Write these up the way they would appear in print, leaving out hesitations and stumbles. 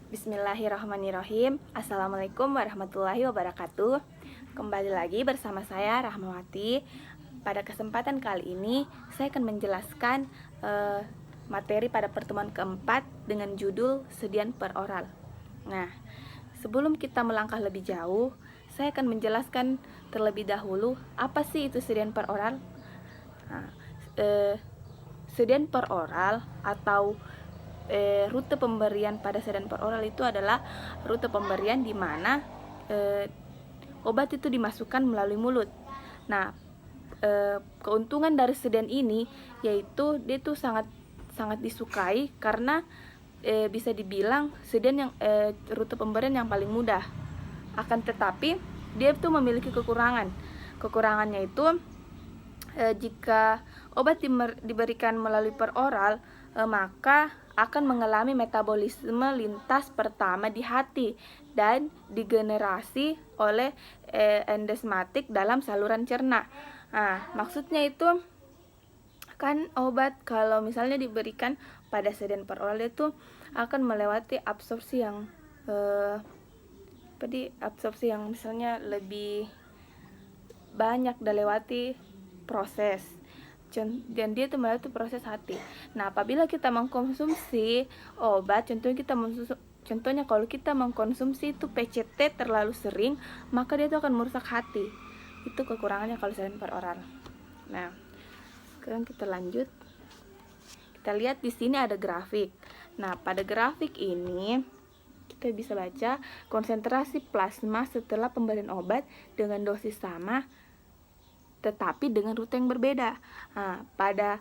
Bismillahirrahmanirrahim. Assalamualaikum warahmatullahi wabarakatuh. Kembali lagi bersama saya Rahmawati. Pada kesempatan kali ini saya akan menjelaskan materi pada pertemuan keempat dengan judul sedian peroral. Nah, sebelum kita melangkah lebih jauh, saya akan menjelaskan terlebih dahulu apa sih itu sedian peroral. Nah, sedian peroral atau rute pemberian pada sedian peroral itu adalah rute pemberian di mana obat itu dimasukkan melalui mulut. Nah, keuntungan dari sedian ini yaitu dia itu sangat disukai karena bisa dibilang sedian yang rute pemberian yang paling mudah. Akan tetapi dia itu memiliki kekurangan. Kekurangannya itu jika obat diberikan melalui peroral, maka akan mengalami metabolisme lintas pertama di hati dan digenerasi oleh endosmatik dalam saluran cerna. Nah, maksudnya itu kan obat kalau misalnya diberikan pada sedian peroral itu akan melewati absorpsi yang absorpsi yang misalnya lebih banyak dilewati proses, dan dia itu melewati proses hati. Nah, apabila kita mengkonsumsi obat, contohnya kalau kita mengkonsumsi itu PCT terlalu sering, maka dia itu akan merusak hati. Itu kekurangannya kalau sedian peroral. Nah, sekarang kita lanjut. Kita lihat di sini ada grafik. Nah, pada grafik ini kita bisa baca konsentrasi plasma setelah pemberian obat dengan dosis sama tetapi dengan rute yang berbeda. Nah, pada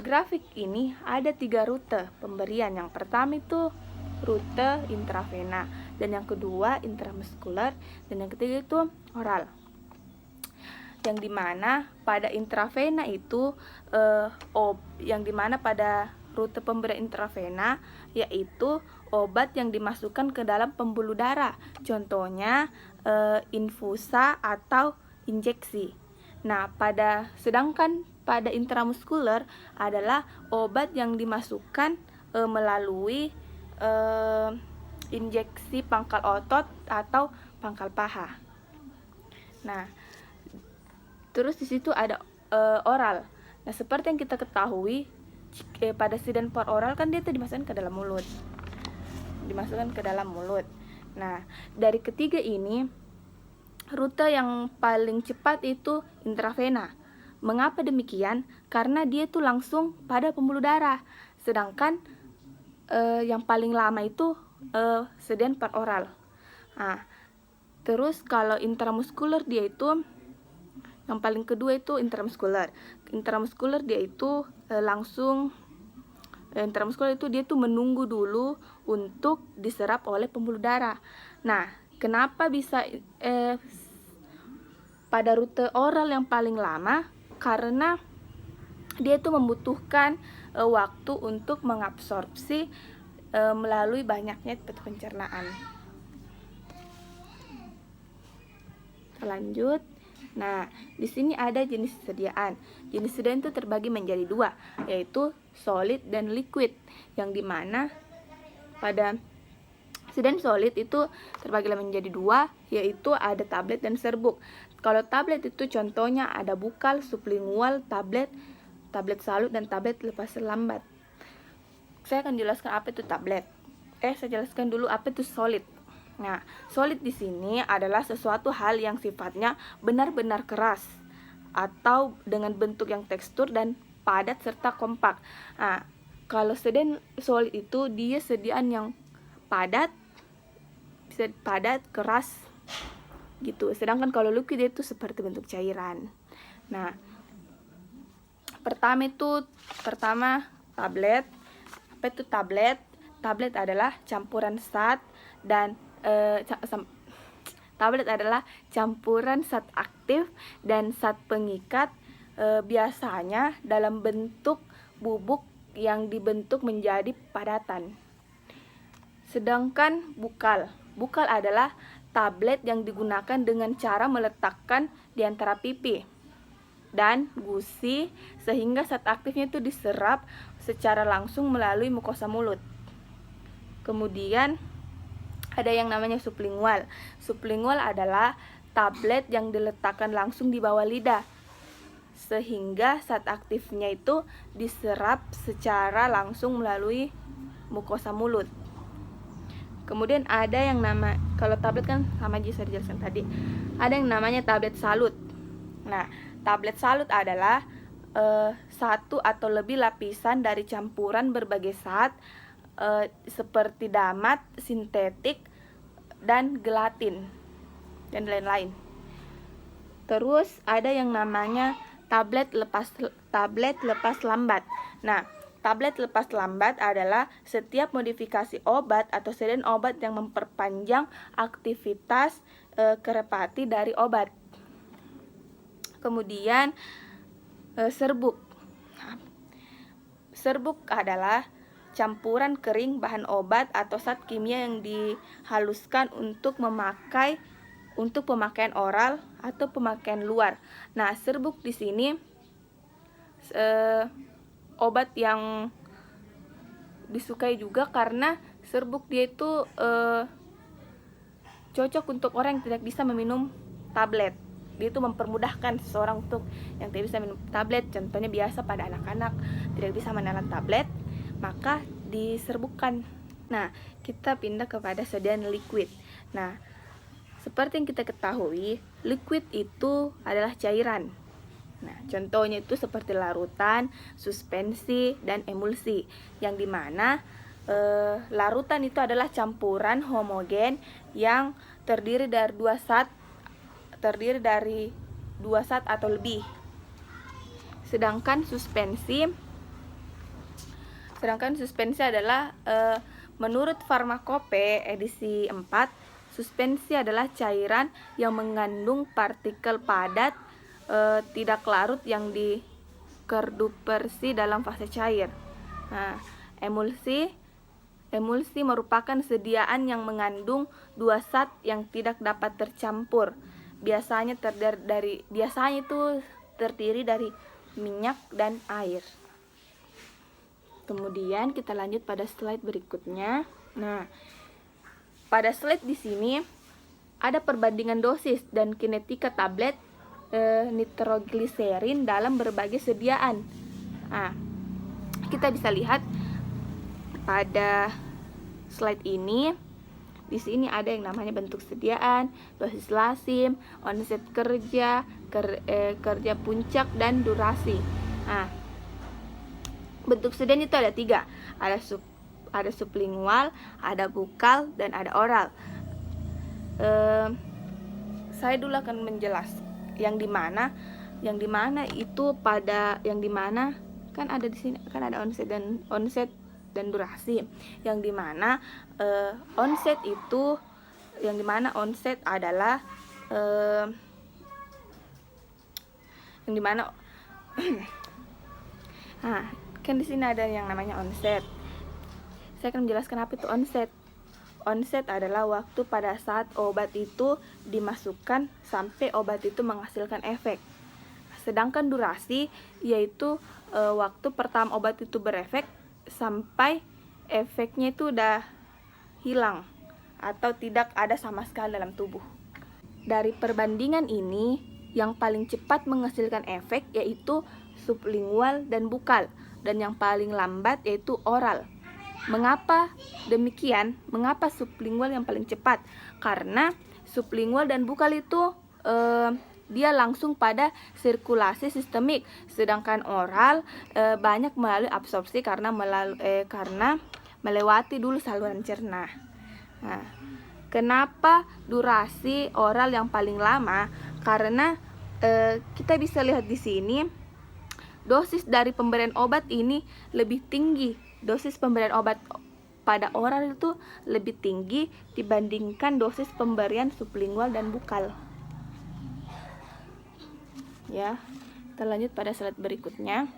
grafik ini ada 3 rute pemberian. Yang pertama itu rute intravena, dan yang kedua intramuskuler, dan yang ketiga itu oral. Yang dimana pada intravena itu yang dimana pada rute pemberian intravena yaitu obat yang dimasukkan ke dalam pembuluh darah. Contohnya infusa atau injeksi. Nah, sedangkan pada intramuskuler adalah obat yang dimasukkan melalui injeksi pangkal otot atau pangkal paha. Nah, terus di situ ada oral. Nah, seperti yang kita ketahui pada sedian peroral kan dia itu dimasukkan ke dalam mulut. Nah, dari ketiga ini rute yang paling cepat itu intravena. Mengapa demikian? Karena dia itu langsung pada pembuluh darah. Sedangkan yang paling lama itu sedian peroral. Nah, terus kalau intramuskuler dia itu yang paling kedua itu intramuskuler. Intramuskuler dia itu intramuskuler itu dia tuh menunggu dulu untuk diserap oleh pembuluh darah. Nah, kenapa bisa pada rute oral yang paling lama? Karena dia itu membutuhkan waktu untuk mengabsorpsi melalui banyaknya pencernaan. Lanjut. Nah, di sini ada jenis sediaan. Jenis sediaan itu terbagi menjadi 2, yaitu solid dan liquid. Yang dimana pada sediaan solid itu terbagi menjadi 2, yaitu ada tablet dan serbuk. Kalau tablet itu contohnya ada bukal, sublingual, tablet salut, dan tablet lepas lambat. Saya akan jelaskan apa itu tablet. Saya jelaskan dulu apa itu solid. Nah, solid di sini adalah sesuatu hal yang sifatnya benar-benar keras atau dengan bentuk yang tekstur dan padat serta kompak. Nah, kalau sediaan solid itu dia sediaan yang padat, keras gitu. Sedangkan kalau liquid itu seperti bentuk cairan. Nah, pertama tablet. Apa itu tablet? Tablet adalah campuran zat dan tablet adalah campuran zat aktif dan zat pengikat, biasanya dalam bentuk bubuk yang dibentuk menjadi padatan. Sedangkan bukal adalah tablet yang digunakan dengan cara meletakkan di antara pipi dan gusi sehingga zat aktifnya itu diserap secara langsung melalui mukosa mulut. Kemudian ada yang namanya sublingual. Sublingual adalah tablet yang diletakkan langsung di bawah lidah, sehingga saat aktifnya itu diserap secara langsung melalui mukosa mulut. Kemudian ada yang kalau tablet kan sama aja saya jelaskan tadi. Ada yang namanya tablet salut. Nah, tablet salut adalah satu atau lebih lapisan dari campuran berbagai zat seperti damat, sintetik, dan gelatin, dan lain-lain. Terus ada yang namanya tablet lepas lambat. Nah, tablet lepas lambat adalah setiap modifikasi obat atau sedan obat yang memperpanjang aktivitas kerepati dari obat. Kemudian serbuk. Serbuk adalah campuran kering bahan obat atau zat kimia yang dihaluskan untuk pemakaian oral atau pemakaian luar. Nah, serbuk di sini obat yang disukai juga karena serbuk dia itu cocok untuk orang yang tidak bisa meminum tablet. Dia itu mempermudahkan seseorang untuk yang tidak bisa minum tablet. Contohnya biasa pada anak-anak tidak bisa menelan tablet, maka diserbukkan. Nah, kita pindah kepada sedan liquid. Nah, seperti yang kita ketahui, liquid itu adalah cairan. Nah, contohnya itu seperti larutan, suspensi, dan emulsi. Yang dimana larutan itu adalah campuran homogen yang terdiri dari dua zat atau lebih. Sedangkan suspensi adalah menurut Pharmacope edisi 4, suspensi adalah cairan yang mengandung partikel padat tidak larut yang dikerdupersi dalam fase cair. Nah, emulsi merupakan sediaan yang mengandung dua zat yang tidak dapat tercampur. Biasanya terdiri dari minyak dan air. Kemudian kita lanjut pada slide berikutnya. Nah, pada slide di sini ada perbandingan dosis dan kinetika tablet nitrogliserin dalam berbagai sediaan. Nah, kita bisa lihat pada slide ini. Di sini ada yang namanya bentuk sediaan, dosis lazim, onset kerja, kerja puncak, dan durasi. Nah, bentuk sediaan itu ada 3. Ada sublingual, ada bukal, dan ada oral. Saya dulu akan menjelaskan yang dimana itu pada yang dimana kan ada di sini kan ada onset dan durasi. Yang dimana onset adalah yang dimana nah, kan di sini ada yang namanya onset. Saya akan menjelaskan apa itu onset. Onset adalah waktu pada saat obat itu dimasukkan sampai obat itu menghasilkan efek. Sedangkan durasi yaitu waktu pertama obat itu berefek sampai efeknya itu udah hilang atau tidak ada sama sekali dalam tubuh. Dari perbandingan ini, yang paling cepat menghasilkan efek yaitu sublingual dan bukal, dan yang paling lambat yaitu oral. Mengapa demikian? Mengapa sublingual yang paling cepat? Karena sublingual dan bukal itu dia langsung pada sirkulasi sistemik, sedangkan oral banyak melalui absorpsi karena melewati dulu saluran cerna. Nah, kenapa durasi oral yang paling lama? Karena kita bisa lihat di sini dosis dari pemberian obat ini lebih tinggi. Dosis pemberian obat pada oral itu lebih tinggi dibandingkan dosis pemberian sublingual dan bukal. Ya, kita lanjut pada slide berikutnya.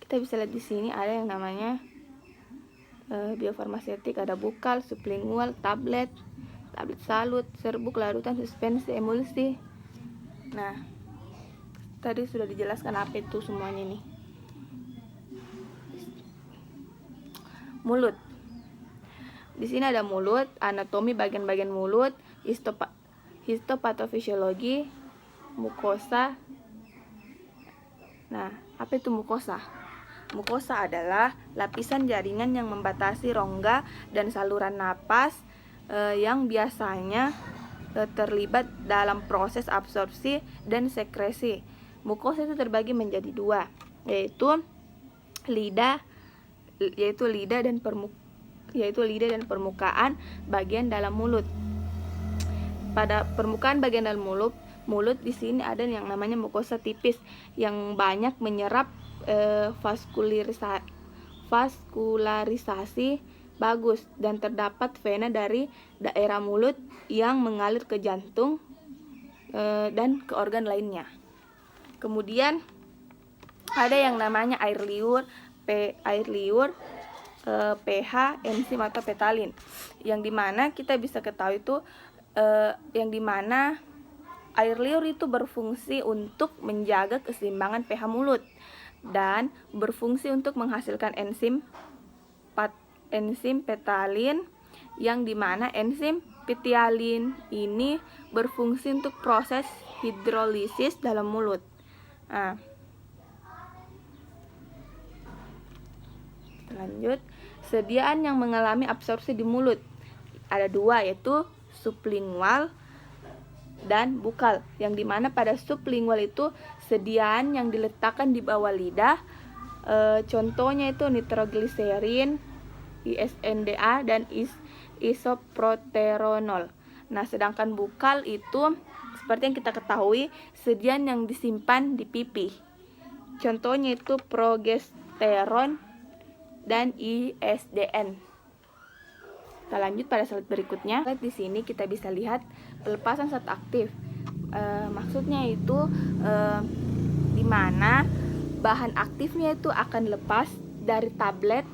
Kita bisa lihat di sini ada yang namanya biofarmaseutik, ada bukal, sublingual, tablet salut, serbuk, larutan, suspensi, emulsi. Nah, tadi sudah dijelaskan apa itu semuanya nih. Mulut. Di sini ada mulut, anatomi bagian-bagian mulut, histopatofisiologi, mukosa. Nah, apa itu mukosa? Mukosa adalah lapisan jaringan yang membatasi rongga dan saluran napas yang biasanya terlibat dalam proses absorpsi dan sekresi. Mukosa itu terbagi menjadi dua, yaitu lidah dan permukaan bagian dalam mulut. Pada permukaan bagian dalam mulut di sini ada yang namanya mukosa tipis yang banyak menyerap vaskularisasi bagus, dan terdapat vena dari daerah mulut yang mengalir ke jantung dan ke organ lainnya. Kemudian ada yang namanya air liur, pH, enzim atau petalin, yang dimana kita bisa ketahui itu yang dimana air liur itu berfungsi untuk menjaga keseimbangan pH mulut dan berfungsi untuk menghasilkan enzim petalin, yang dimana enzim petalin ini berfungsi untuk proses hidrolisis dalam mulut. Nah, lanjut, sediaan yang mengalami absorpsi di mulut ada dua, yaitu sublingual dan bukal, yang dimana pada sublingual itu sediaan yang diletakkan di bawah lidah, contohnya itu nitrogliserin, ISNDA, dan isoproteronol. Nah, sedangkan bukal itu seperti yang kita ketahui sediaan yang disimpan di pipi, contohnya itu progesteron dan ISDN. Kita lanjut pada slide berikutnya. Di sini kita bisa lihat pelepasan zat aktif. Maksudnya itu di mana bahan aktifnya itu akan lepas dari tablet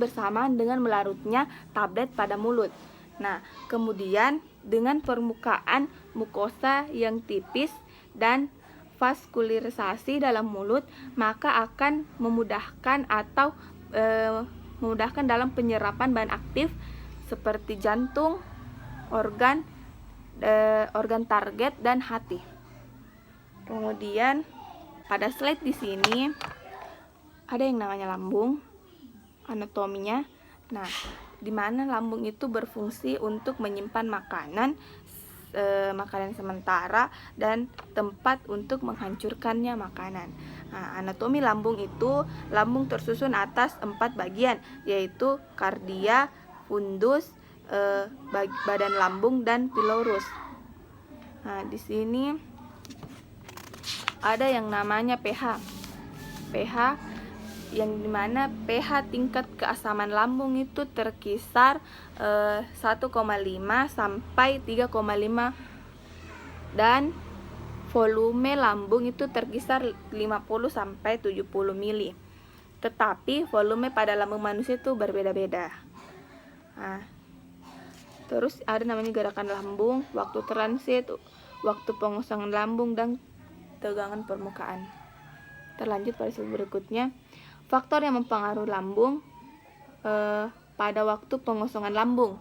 bersamaan dengan melarutnya tablet pada mulut. Nah, kemudian dengan permukaan mukosa yang tipis dan vaskularisasi dalam mulut, maka akan memudahkan dalam penyerapan bahan aktif seperti jantung, organ target, dan hati. Kemudian pada slide di sini ada yang namanya lambung, anatominya. Nah, di mana lambung itu berfungsi untuk menyimpan makanan sementara dan tempat untuk menghancurkannya makanan. Nah, anatomi lambung itu, lambung tersusun atas 4 bagian, yaitu kardia, fundus, badan lambung, dan pilorus. Nah, di sini ada yang namanya pH, yang dimana pH tingkat keasaman lambung itu terkisar 1,5 sampai 3,5, dan volume lambung itu terkisar 50 sampai 70 mili. Tetapi volume pada lambung manusia itu berbeda-beda. Nah, terus ada namanya gerakan lambung, waktu transit, waktu pengosongan lambung, dan tegangan permukaan. Terlanjut pada slide berikutnya. Faktor yang mempengaruhi lambung pada waktu pengosongan lambung.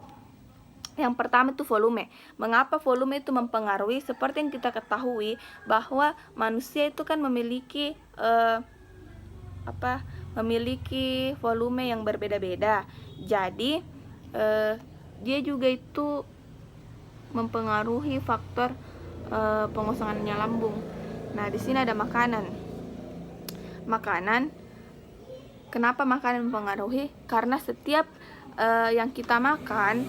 Yang pertama itu volume. Mengapa volume itu mempengaruhi? Seperti yang kita ketahui bahwa manusia itu kan memiliki volume yang berbeda-beda. Jadi dia juga itu mempengaruhi faktor pengosongannya lambung. Nah, di sini ada makanan. Kenapa makanan mempengaruhi? Karena setiap yang kita makan,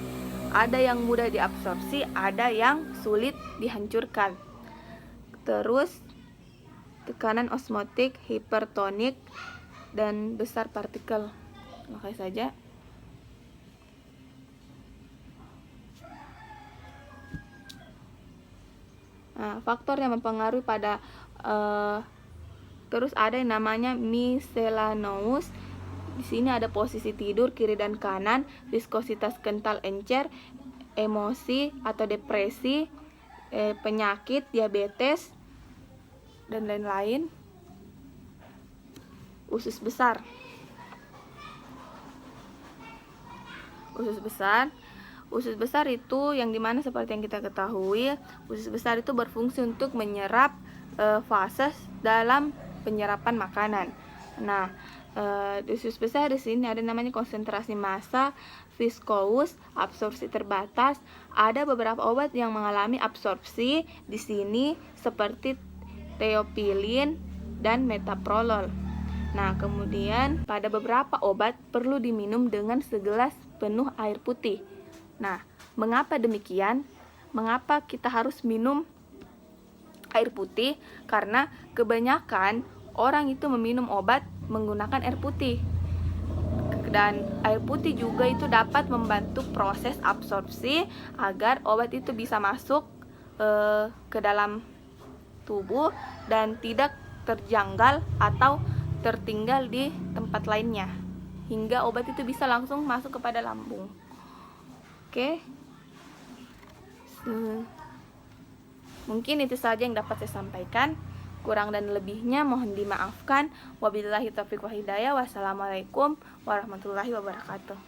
ada yang mudah diabsorpsi, ada yang sulit dihancurkan. Terus tekanan osmotik, hipertonik, dan besar partikel. Makanya saja. Nah, faktor yang mempengaruhi pada terus ada yang namanya miscellaneous. Di sini ada posisi tidur kiri dan kanan, viskositas kental encer, emosi atau depresi, penyakit, diabetes, dan lain-lain. Usus besar. usus besar. Usus besar itu yang dimana seperti yang kita ketahui, usus besar itu berfungsi untuk menyerap fases dalam penyerapan makanan. Nah, di usus besar di sini ada namanya konsentrasi massa, viskous, absorpsi terbatas. Ada beberapa obat yang mengalami absorpsi di sini seperti teopilin dan metoprolol. Nah, kemudian pada beberapa obat perlu diminum dengan segelas penuh air putih. Nah, mengapa demikian? Mengapa kita harus minum air putih? Karena kebanyakan orang itu meminum obat menggunakan air putih. Dan air putih juga itu dapat membantu proses absorpsi agar obat itu bisa masuk ke dalam tubuh dan tidak terjanggal atau tertinggal di tempat lainnya, hingga obat itu bisa langsung masuk kepada lambung. Oke, mungkin itu saja yang dapat saya sampaikan. Kurang dan lebihnya mohon dimaafkan. Wabillahi taufiq wal hidayah. Wassalamualaikum warahmatullahi wabarakatuh.